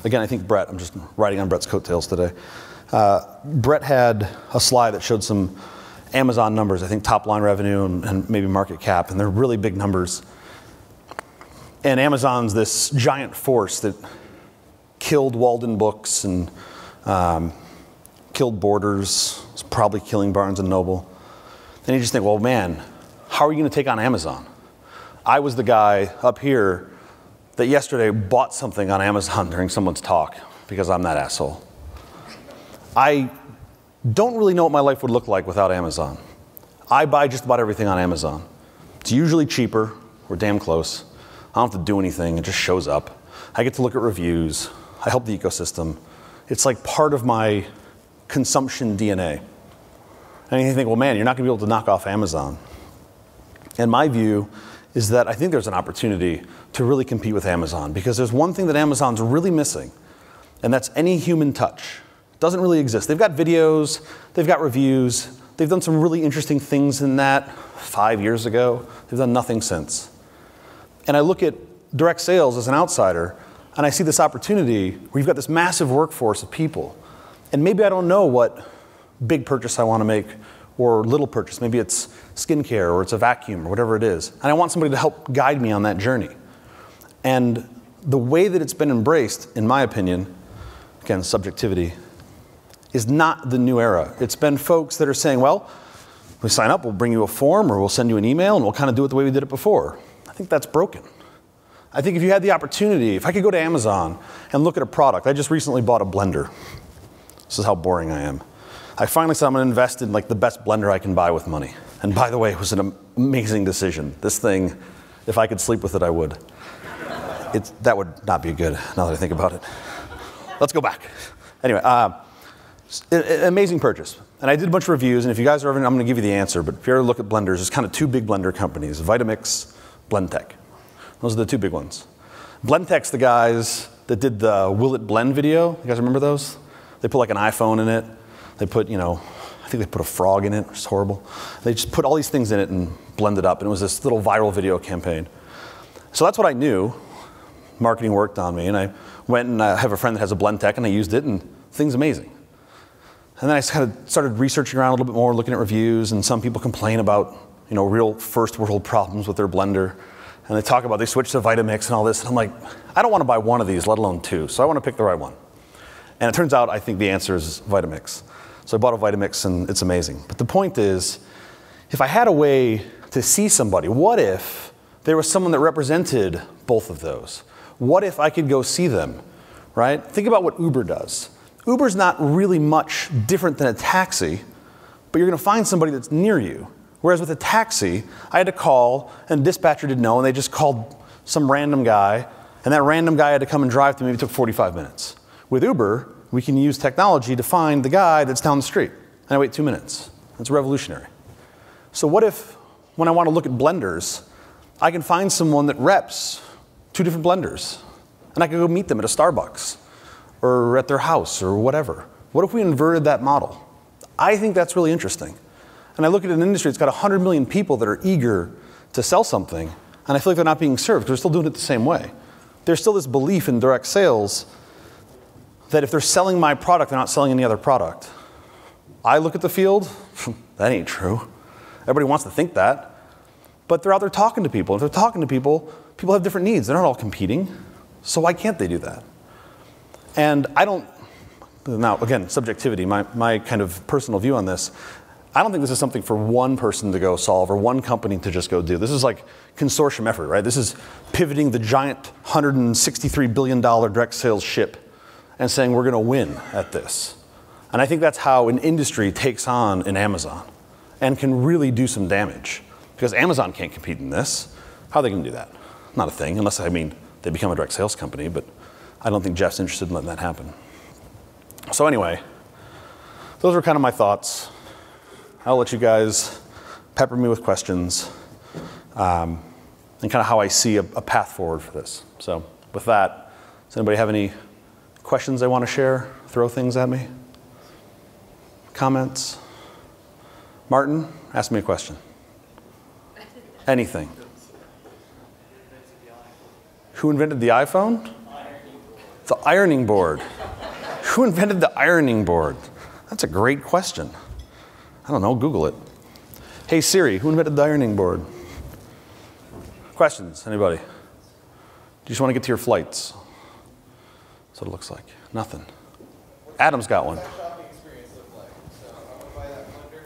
Again, I think Brett, I'm just riding on Brett's coattails today. Brett had a slide that showed some Amazon numbers, I think top line revenue and maybe market cap, and they're really big numbers. And Amazon's this giant force that killed Walden Books and killed Borders, is probably killing Barnes & Noble. And you just think, well, man, how are you going to take on Amazon? I was the guy up here that yesterday bought something on Amazon during someone's talk because I'm that asshole. I don't really know what my life would look like without Amazon. I buy just about everything on Amazon. It's usually cheaper. We're damn close. I don't have to do anything. It just shows up. I get to look at reviews. I help the ecosystem. It's like part of my consumption DNA. And you think, well, man, you're not going to be able to knock off Amazon. And my view is that I think there's an opportunity to really compete with Amazon, because there's one thing that Amazon's really missing, and that's any human touch. It doesn't really exist. They've got videos, they've got reviews, they've done some really interesting things in that 5 years ago. They've done nothing since. And I look at direct sales as an outsider, and I see this opportunity where you've got this massive workforce of people. And maybe I don't know what big purchase I want to make or little purchase. Maybe it's skincare or it's a vacuum or whatever it is. And I want somebody to help guide me on that journey. And the way that it's been embraced, in my opinion, again, subjectivity, is not the new era. It's been folks that are saying, well, we sign up, we'll bring you a form or we'll send you an email and we'll kind of do it the way we did it before. I think that's broken. I think if you had the opportunity, if I could go to Amazon and look at a product, I just recently bought a blender. This is how boring I am. I finally said I'm going to invest in like the best blender I can buy with money. And by the way, it was an amazing decision. This thing, if I could sleep with it, I would. That would not be good now that I think about it. Let's go back. Anyway, amazing purchase. And I did a bunch of reviews, and if you guys are ever, I'm going to give you the answer, but if you ever look at blenders, there's kind of two big blender companies, Vitamix, Blendtec. Those are the two big ones. Blendtec's the guys that did the Will It Blend video. You guys remember those? They put like an iPhone in it. They put, I think they put a frog in it, which is horrible. They just put all these things in it and blend it up, and it was this little viral video campaign. So that's what I knew. Marketing worked on me, and I went and I have a friend that has a Blendtec, and I used it, and the thing's amazing. And then I kind of started researching around a little bit more, looking at reviews, and some people complain about, real first world problems with their blender. And they talk about they switched to Vitamix and all this, and I'm like, I don't want to buy one of these, let alone two, so I want to pick the right one. And it turns out I think the answer is Vitamix. So I bought a Vitamix, and it's amazing. But the point is, if I had a way to see somebody, what if there was someone that represented both of those? What if I could go see them, right? Think about what Uber does. Uber's not really much different than a taxi, but you're going to find somebody that's near you. Whereas with a taxi, I had to call, and the dispatcher didn't know, and they just called some random guy, and that random guy had to come and drive to me. It took 45 minutes. With Uber, we can use technology to find the guy that's down the street, and I wait 2 minutes. That's revolutionary. So what if, when I want to look at blenders, I can find someone that reps 2 different blenders, and I can go meet them at a Starbucks, or at their house, or whatever. What if we inverted that model? I think that's really interesting. And I look at an industry that's got 100 million people that are eager to sell something, and I feel like they're not being served because they're still doing it the same way. There's still this belief in direct sales that if they're selling my product, they're not selling any other product. I look at the field, that ain't true. Everybody wants to think that. But they're out there talking to people. If they're talking to people, people have different needs. They're not all competing. So why can't they do that? And I don't, now again, subjectivity, my kind of personal view on this, I don't think this is something for one person to go solve or one company to just go do. This is like consortium effort, right? This is pivoting the giant $163 billion direct sales ship and saying we're going to win at this. And I think that's how an industry takes on an Amazon and can really do some damage. Because Amazon can't compete in this. How are they going to do that? Not a thing, unless, I mean, they become a direct sales company, but I don't think Jeff's interested in letting that happen. So anyway, those are kind of my thoughts. I'll let you guys pepper me with questions and kind of how I see a path forward for this. So with that, does anybody have any questions they want to share? Throw things at me? Comments? Martin, ask me a question. Anything. Who invented the iPhone? The ironing board. Who invented the ironing board? That's a great question. I don't know, Google it. Hey Siri, who invented the ironing board? Questions, anybody? Do you just want to get to your flights? That's what it looks like. Nothing. Adam's got one. What's that shopping experience look like? So I want to buy that blender.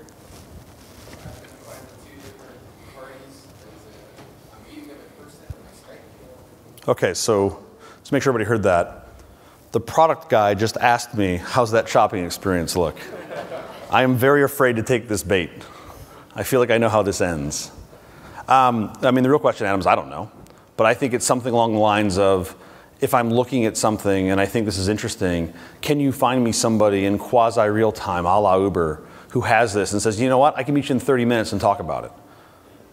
I'm going to buy from 2 different parties. I'm meeting them in person. Am I Skype? Okay, so let's make sure everybody heard that. The product guy just asked me, how's that shopping experience look? I am very afraid to take this bait. I feel like I know how this ends. I mean, the real question, Adam, is I don't know. But I think it's something along the lines of, if I'm looking at something and I think this is interesting, can you find me somebody in quasi-real time, a la Uber, who has this and says, you know what, I can meet you in 30 minutes and talk about it.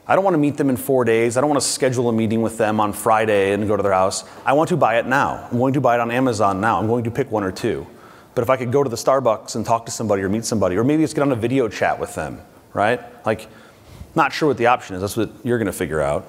I don't want to meet them in 4 days. I don't want to schedule a meeting with them on Friday and go to their house. I want to buy it now. I'm going to buy it on Amazon now. I'm going to pick 1 or 2. But if I could go to the Starbucks and talk to somebody or meet somebody, or maybe just get on a video chat with them, right? Like, not sure what the option is. That's what you're going to figure out.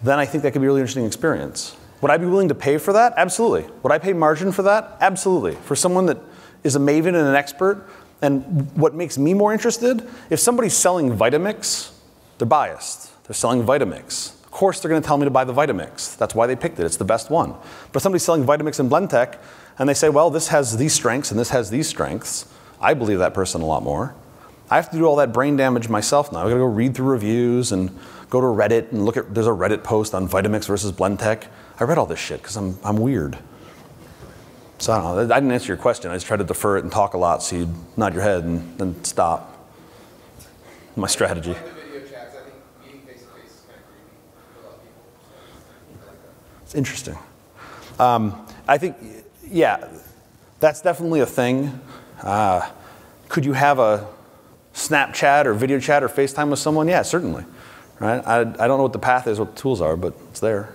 Then I think that could be a really interesting experience. Would I be willing to pay for that? Absolutely. Would I pay margin for that? Absolutely. For someone that is a maven and an expert, and what makes me more interested, if somebody's selling Vitamix, they're biased. They're selling Vitamix. Of course they're going to tell me to buy the Vitamix. That's why they picked it. It's the best one. But if somebody's selling Vitamix and Blendtec, and they say, well, this has these strengths and this has these strengths, I believe that person a lot more. I have to do all that brain damage myself now. I've got to go read through reviews and go to Reddit and look at, there's a Reddit post on Vitamix versus Blendtec. I read all this shit because I'm weird. So I don't know, I didn't answer your question. I just tried to defer it and talk a lot so you'd nod your head and then stop. My strategy. The video chats, I think meeting face to face is kind of creepy for a lot of people. So It's interesting. I think, yeah, that's definitely a thing. Could you have a Snapchat or video chat or FaceTime with someone? Yeah, certainly. Right? I don't know what the path is, what the tools are, but it's there.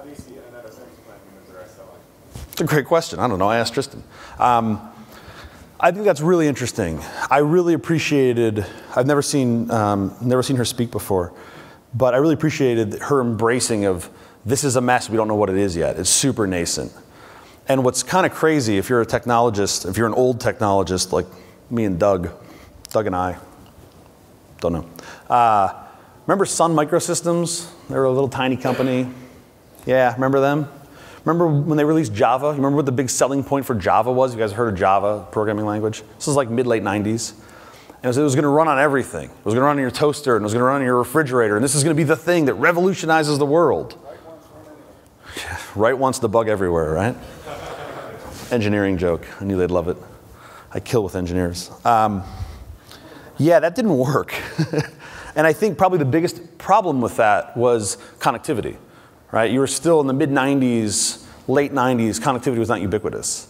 how do you see Internet of Things playing into the rest of life? It's a great question. I don't know. I asked Tristan. I think that's really interesting. I really appreciated, I've never seen her speak before, but I really appreciated her embracing of, this is a mess, we don't know what it is yet. It's super nascent. And what's kind of crazy, if you're a technologist, if you're an old technologist like me and Doug and I, don't know. Remember Sun Microsystems? They were a little tiny company. Yeah, remember them? Remember when they released Java? You remember what the big selling point for Java was? You guys heard of Java, programming language? This was like mid-late 90s. And it was going to run on everything. It was going to run on your toaster, and it was going to run on your refrigerator, and this is going to be the thing that revolutionizes the world. Right wants to bug everywhere, right? Engineering joke. I knew they'd love it. I kill with engineers. Yeah, that didn't work. And I think probably the biggest problem with that was connectivity, right? You were still in the mid-90s, late 90s, connectivity was not ubiquitous.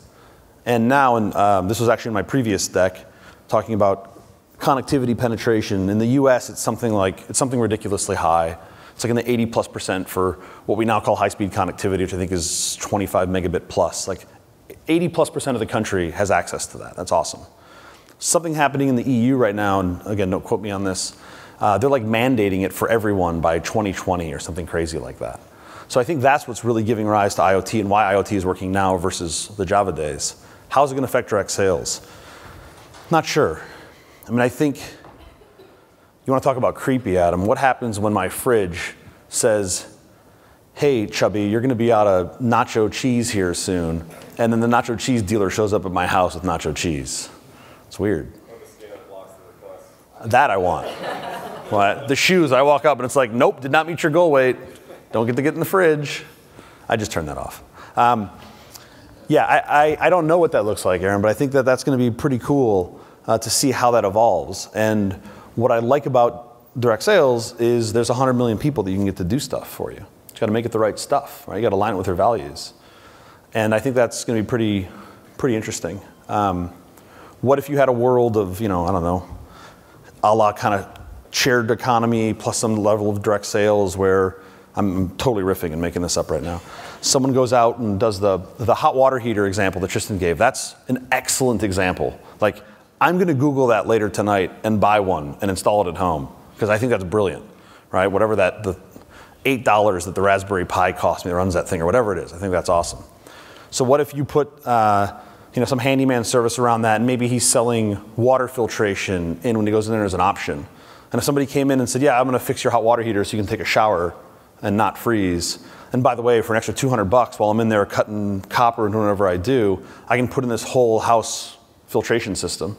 And now, and this was actually in my previous deck, talking about connectivity penetration. In the US, it's something ridiculously high. It's like in the 80+% for what we now call high-speed connectivity, which I think is 25 megabit plus. Like 80+% of the country has access to that. That's awesome. Something happening in the EU right now, and again, don't quote me on this, they're like mandating it for everyone by 2020 or something crazy like that. So I think that's what's really giving rise to IoT and why IoT is working now versus the Java days. How's it going to affect direct sales? Not sure. I mean, I think you want to talk about creepy, Adam. What happens when my fridge says, hey, Chubby, you're going to be out of nacho cheese here soon, and then the nacho cheese dealer shows up at my house with nacho cheese? It's weird. That I want. Well, the shoes, I walk up and it's like, nope, did not meet your goal weight. Don't get to get in the fridge. I just turned that off. Yeah, I don't know what that looks like, Aaron, but I think that that's going to be pretty cool to see how that evolves. And what I like about direct sales is there's 100 million people that you can get to do stuff for you. You got to make it the right stuff, right? You got to align it with their values. And I think that's going to be pretty interesting. What if you had a world of, I don't know, a la kind of shared economy plus some level of direct sales where I'm totally riffing and making this up right now. Someone goes out and does the hot water heater example that Tristan gave. That's an excellent example. Like, I'm going to Google that later tonight and buy one and install it at home because I think that's brilliant, right? Whatever the $8 that the Raspberry Pi cost me that runs that thing or whatever it is, I think that's awesome. So what if you put some handyman service around that, and maybe he's selling water filtration in when he goes in there as an option. And if somebody came in and said, yeah, I'm going to fix your hot water heater so you can take a shower and not freeze. And by the way, for an extra $200 while I'm in there cutting copper and doing whatever I do, I can put in this whole house filtration system.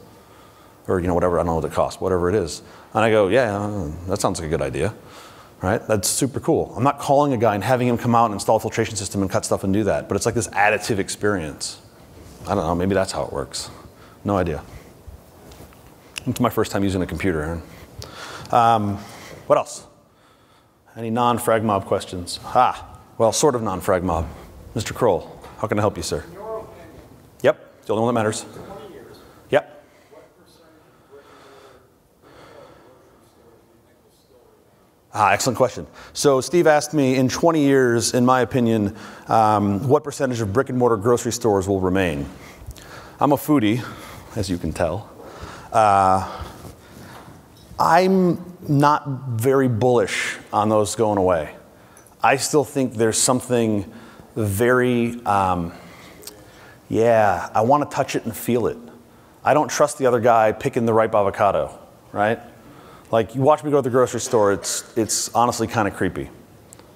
Or whatever, I don't know what it costs, whatever it is. And I go, yeah, that sounds like a good idea. Right? That's super cool. I'm not calling a guy and having him come out and install a filtration system and cut stuff and do that. But it's like this additive experience. I don't know, maybe that's how it works. No idea. It's my first time using a computer, Aaron. What else? Any non-frag mob questions? Well, sort of non-frag mob. Mr. Kroll, how can I help you, sir? In your opinion, Yep, it's the only one that matters. 20 years, Yep. what percentage of brick-and-mortar grocery stores do you think will still remain? Excellent question. So Steve asked me, in 20 years, in my opinion, what percentage of brick and mortar grocery stores will remain? I'm a foodie, as you can tell. I'm not very bullish on those going away. I still think there's something very, I want to touch it and feel it. I don't trust the other guy picking the ripe avocado, right? Like, you watch me go to the grocery store, it's honestly kind of creepy.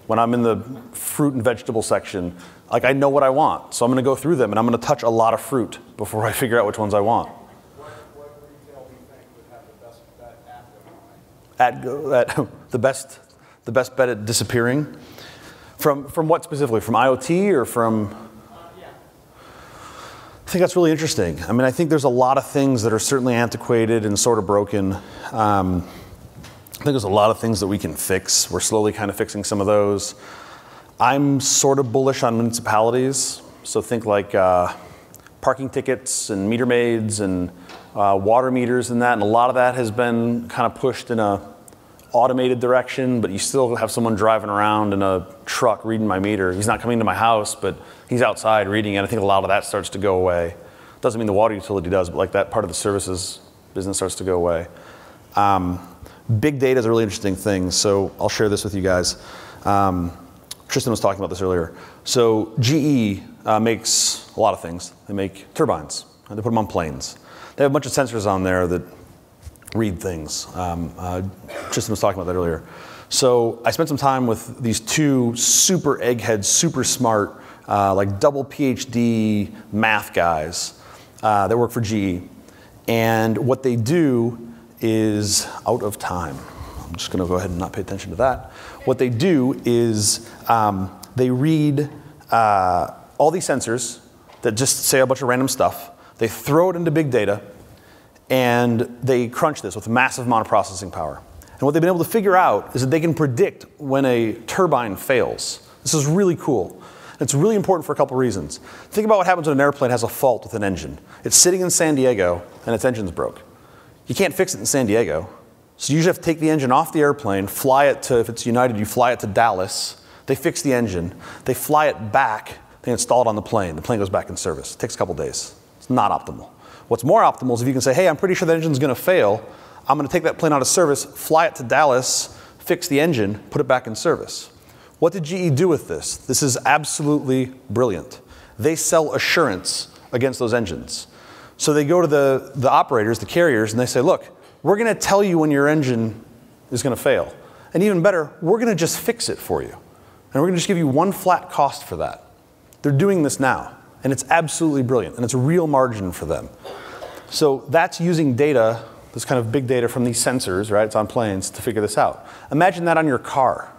When I'm in the fruit and vegetable section, like, I know what I want, so I'm going to go through them and I'm going to touch a lot of fruit before I figure out which ones I want. What retail do you think would have the best bet at The best bet at disappearing? From what specifically? From IoT or from? Yeah. I think that's really interesting. I mean, I think there's a lot of things that are certainly antiquated and sort of broken. I think there's a lot of things that we can fix. We're slowly kind of fixing some of those. I'm sort of bullish on municipalities. So think like parking tickets and meter maids and water meters and that. And a lot of that has been kind of pushed in a automated direction, but you still have someone driving around in a truck reading my meter. He's not coming to my house, but he's outside reading it. I think a lot of that starts to go away. Doesn't mean the water utility does, but like that part of the services business starts to go away. Big data is a really interesting thing, so I'll share this with you guys. Tristan was talking about this earlier. So GE makes a lot of things. They make turbines. They put them on planes. They have a bunch of sensors on there that read things. Tristan was talking about that earlier. So I spent some time with these two super eggheads, super smart, like double PhD math guys that work for GE. And what they do is out of time. I'm just going to go ahead and not pay attention to that. What they do is they read all these sensors that just say a bunch of random stuff. They throw it into big data, and they crunch this with a massive amount of processing power. And what they've been able to figure out is that they can predict when a turbine fails. This is really cool. It's really important for a couple reasons. Think about what happens when an airplane has a fault with an engine. It's sitting in San Diego and its engine's broke. You can't fix it in San Diego. So you usually have to take the engine off the airplane, fly it to, if it's United, you fly it to Dallas. They fix the engine. They fly it back. They install it on the plane. The plane goes back in service. It takes a couple days. It's not optimal. What's more optimal is if you can say, hey, I'm pretty sure the engine's going to fail. I'm going to take that plane out of service, fly it to Dallas, fix the engine, put it back in service. What did GE do with this? This is absolutely brilliant. They sell assurance against those engines. So they go to the operators, the carriers, and they say, look, we're going to tell you when your engine is going to fail. And even better, we're going to just fix it for you. And we're going to just give you one flat cost for that. They're doing this now. And it's absolutely brilliant. And it's a real margin for them. So that's using data, this kind of big data from these sensors, right? It's on planes to figure this out. Imagine that on your car,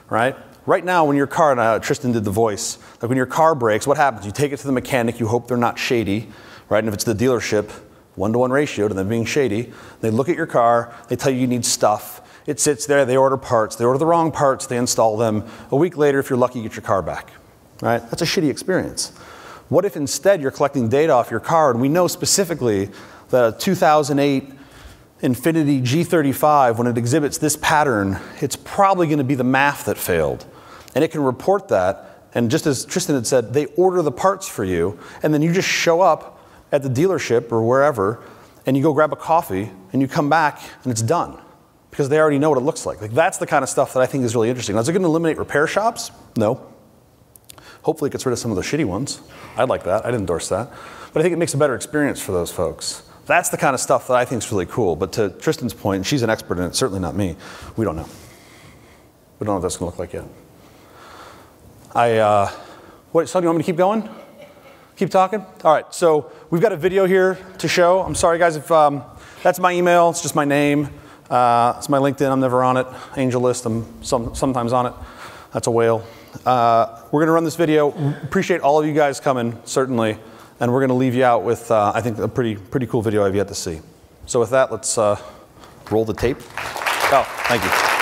right? Right now, when your car, and Tristan did the voice, like when your car breaks, what happens? You take it to the mechanic, you hope they're not shady, right? And if it's the dealership, 1-to-1 ratio to them being shady. They look at your car, they tell you need stuff. It sits there, they order parts, they order the wrong parts, they install them. A week later, if you're lucky, you get your car back, right? That's a shitty experience. What if instead you're collecting data off your car, and we know specifically that a 2008 Infiniti G35, when it exhibits this pattern, it's probably going to be the MAF that failed. And it can report that, and just as Tristan had said, they order the parts for you, and then you just show up at the dealership or wherever, and you go grab a coffee, and you come back, and it's done. Because they already know what it looks like. Like, that's the kind of stuff that I think is really interesting. Now, is it going to eliminate repair shops? No. Hopefully it gets rid of some of the shitty ones. I'd like that. I'd endorse that. But I think it makes a better experience for those folks. That's the kind of stuff that I think is really cool. But to Tristan's point, and she's an expert in it, certainly not me, we don't know. We don't know what that's going to look like yet. So do you want me to keep going? Keep talking? All right, so we've got a video here to show. I'm sorry, guys, if that's my email. It's just my name. It's my LinkedIn. I'm never on it. AngelList, I'm sometimes on it. That's a whale. We're going to run this video. Appreciate all of you guys coming, certainly. And we're going to leave you out with, I think, a pretty cool video I've yet to see. So with that, let's roll the tape. Oh, thank you.